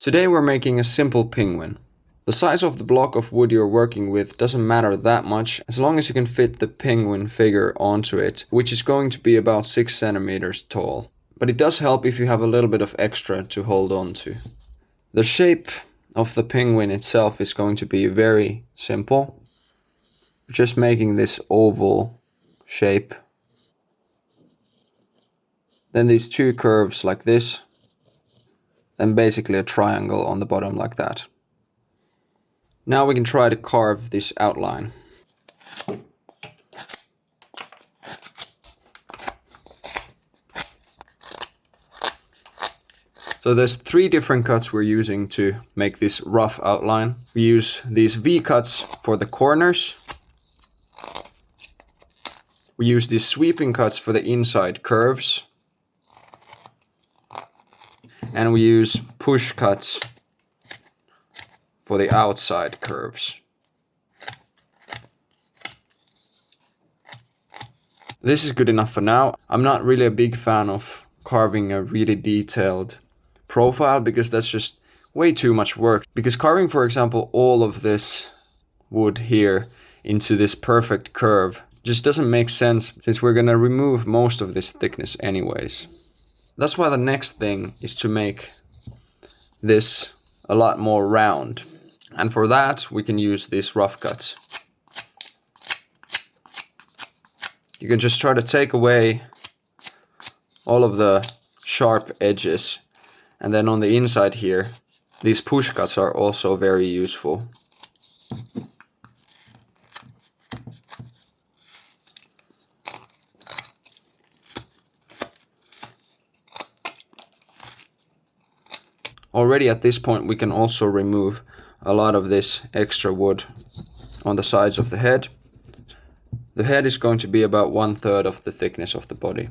Today we're making a simple penguin. The size of the block of wood you're working with doesn't matter that much as long as you can fit the penguin figure onto it, which is going to be about 6 centimeters tall. But it does help if you have a little bit of extra to hold on to. The shape of the penguin itself is going to be very simple. Just making this oval shape. Then these two curves like this. And basically a triangle on the bottom like that. Now we can try to carve this outline. So there's 3 different cuts we're using to make this rough outline. We use these V cuts for the corners. We use these sweeping cuts for the inside curves. And we use push cuts for the outside curves. This is good enough for now. I'm not really a big fan of carving a really detailed profile because that's just way too much work. Because carving, for example, all of this wood here into this perfect curve just doesn't make sense since we're gonna remove most of this thickness anyways. That's why the next thing is to make this a lot more round. And for that, we can use these rough cuts. You can just try to take away all of the sharp edges. And then on the inside here, these push cuts are also very useful. Already at this point we can also remove a lot of this extra wood on the sides of the head. The head is going to be about 1/3 of the thickness of the body.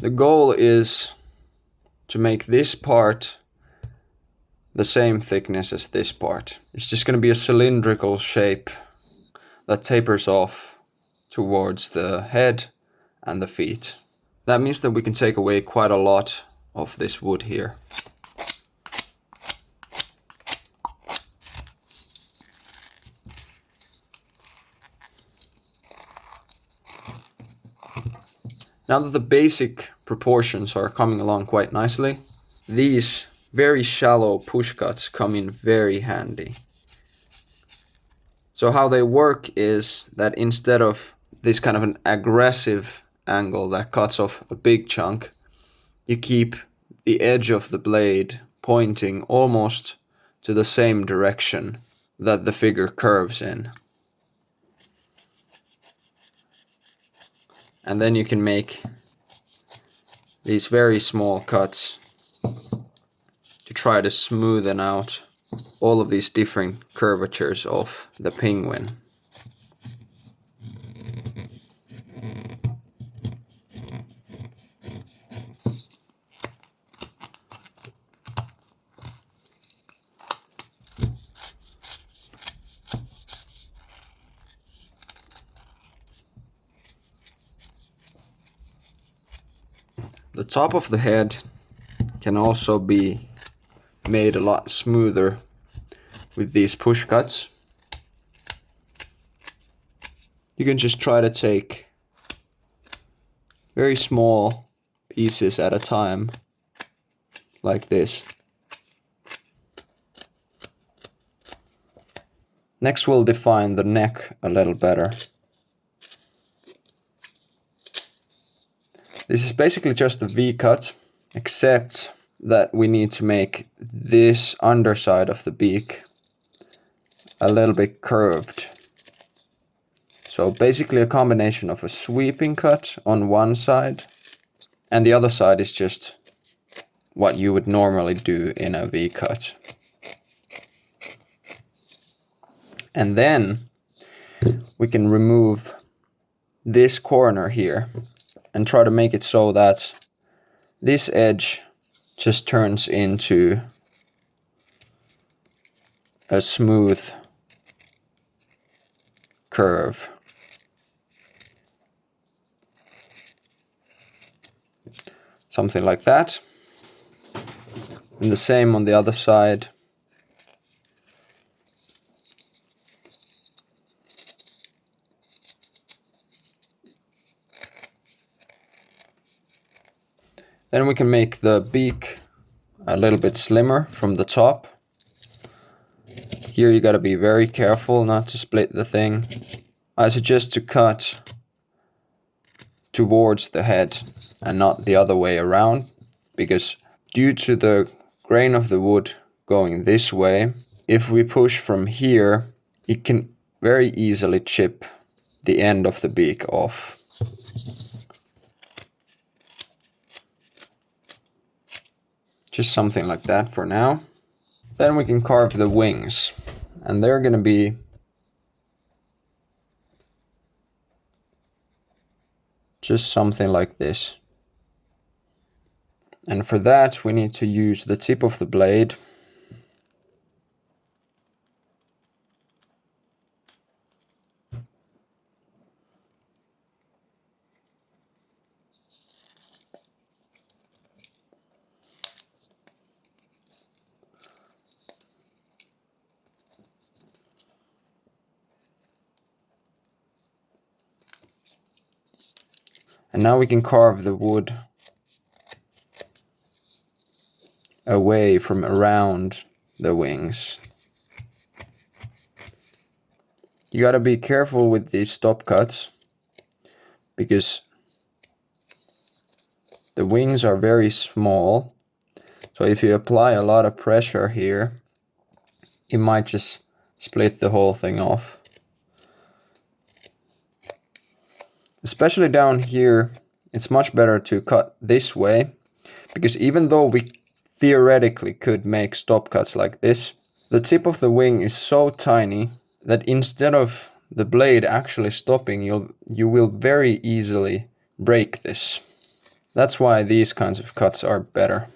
The goal is to make this part the same thickness as this part. It's just going to be a cylindrical shape that tapers off towards the head and the feet. That means that we can take away quite a lot of this wood here. Now that the basic proportions are coming along quite nicely, these very shallow push cuts come in very handy. So how they work is that instead of this kind of an aggressive angle that cuts off a big chunk, you keep the edge of the blade pointing almost to the same direction that the figure curves in. And then you can make these very small cuts to try to smoothen out all of these different curvatures of the penguin. The top of the head can also be made a lot smoother with these push cuts. You can just try to take very small pieces at a time, like this. Next we'll define the neck a little better. This is basically just a V cut, except that we need to make this underside of the beak a little bit curved. So basically a combination of a sweeping cut on one side, and the other side is just what you would normally do in a V cut. And then we can remove this corner here and try to make it so that this edge just turns into a smooth curve. something like that. And the same on the other side. Then we can make the beak a little bit slimmer from the top. Here you gotta be very careful not to split the thing. I suggest to cut towards the head and not the other way around, because due to the grain of the wood going this way, if we push from here, it can very easily chip the end of the beak off. Just something like that for now. Then we can carve the wings, and they're gonna be just something like this. And for that we need to use the tip of the blade and now we can carve the wood away from around the wings. You gotta be careful with these stop cuts, because the wings are very small, so if you apply a lot of pressure here, it might just split the whole thing off. Especially down here, it's much better to cut this way, because even though we theoretically could make stop cuts like this, the tip of the wing is so tiny that instead of the blade actually stopping, you will very easily break this. That's why these kinds of cuts are better.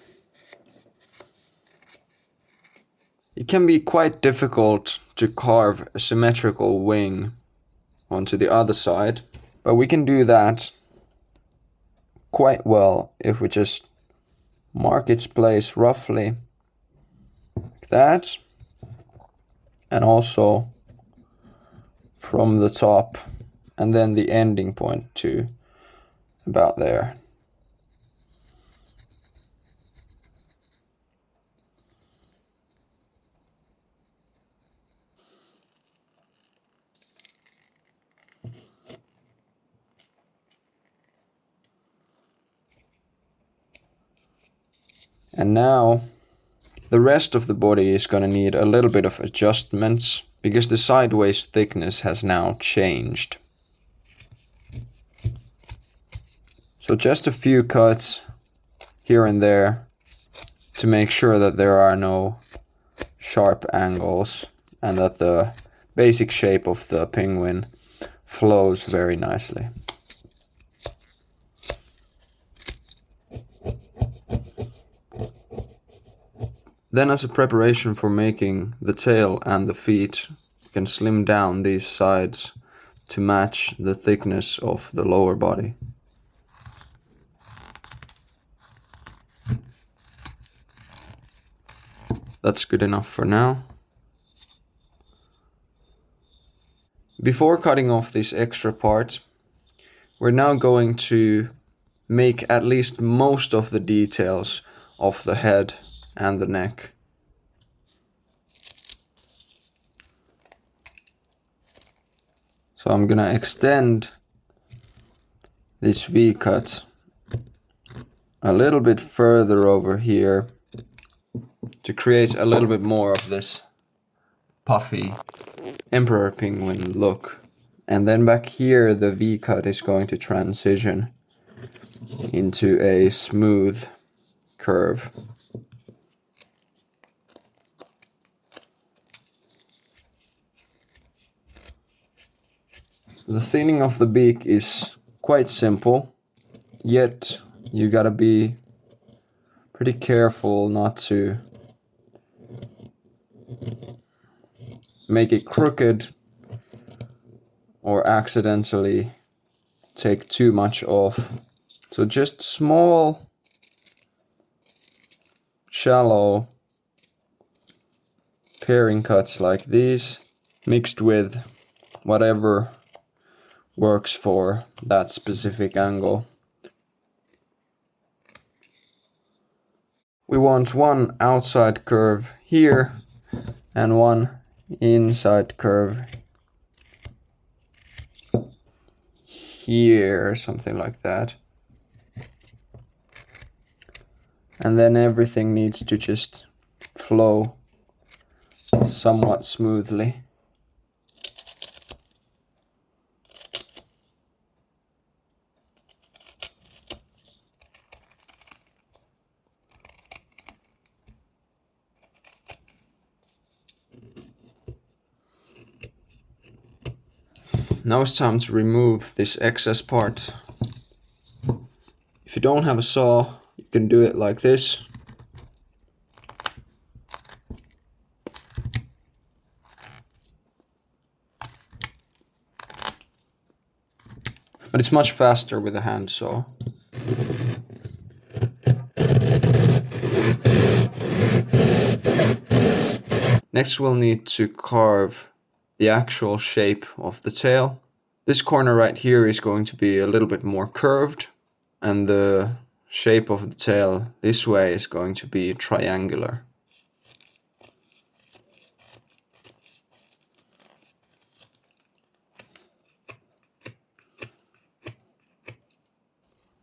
It can be quite difficult to carve a symmetrical wing onto the other side, but we can do that quite well if we just mark its place roughly like that, and also from the top, and then the ending point to about there. And now the rest of the body is going to need a little bit of adjustments, because the sideways thickness has now changed. So just a few cuts here and there to make sure that there are no sharp angles and that the basic shape of the penguin flows very nicely. Then, as a preparation for making the tail and the feet, you can slim down these sides to match the thickness of the lower body. That's good enough for now. Before cutting off this extra part, we're now going to make at least most of the details of the head and the neck. So I'm gonna extend this V-cut a little bit further over here to create a little bit more of this puffy emperor penguin look. And then back here the V-cut is going to transition into a smooth curve. The thinning of the beak is quite simple, yet you gotta be pretty careful not to make it crooked or accidentally take too much off. So just small shallow pairing cuts like these, mixed with whatever works for that specific angle. We want one outside curve here and one inside curve here, something like that. And then everything needs to just flow somewhat smoothly. Now it's time to remove this excess part. If you don't have a saw, you can do it like this. But it's much faster with a hand saw. Next we'll need to carve the actual shape of the tail. This corner right here is going to be a little bit more curved, and the shape of the tail this way is going to be triangular.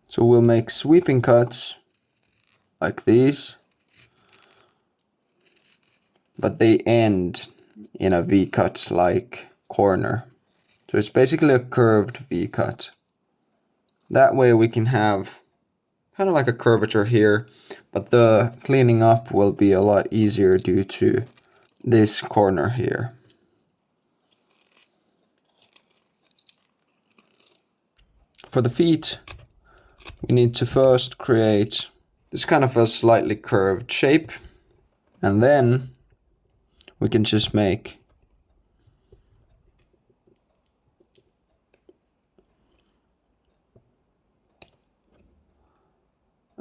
So we'll make sweeping cuts like these, but they end in a V-cut like corner. So it's basically a curved V-cut. That way we can have kind of like a curvature here, but the cleaning up will be a lot easier due to this corner here. For the feet, we need to first create this kind of a slightly curved shape, and then we can just make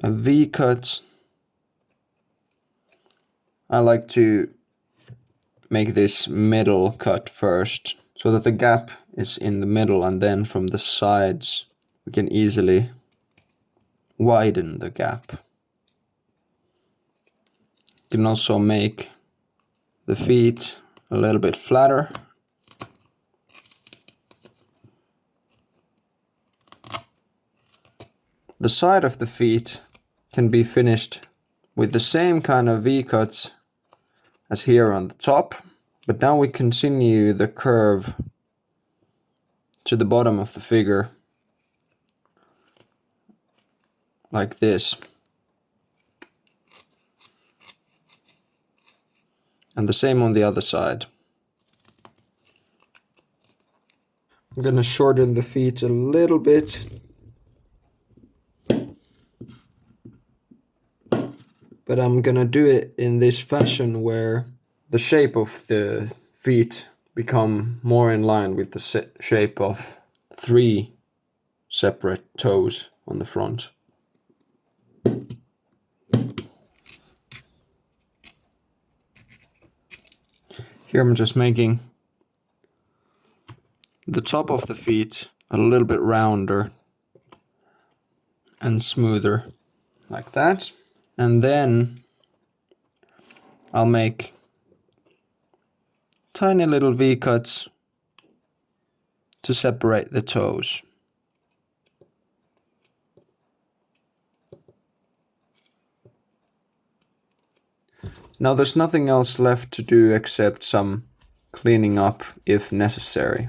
a V-cut. I like to make this middle cut first, so that the gap is in the middle, and then from the sides we can easily widen the gap. You can also make the feet a little bit flatter. The side of the feet can be finished with the same kind of V-cuts as here on the top, but now we continue the curve to the bottom of the figure like this. And the same on the other side. I'm gonna shorten the feet a little bit, but I'm gonna do it in this fashion where the shape of the feet become more in line with the shape of 3 separate toes on the front. Here I'm just making the top of the feet a little bit rounder and smoother, like that. And then I'll make tiny little V-cuts to separate the toes. Now there's nothing else left to do except some cleaning up if necessary.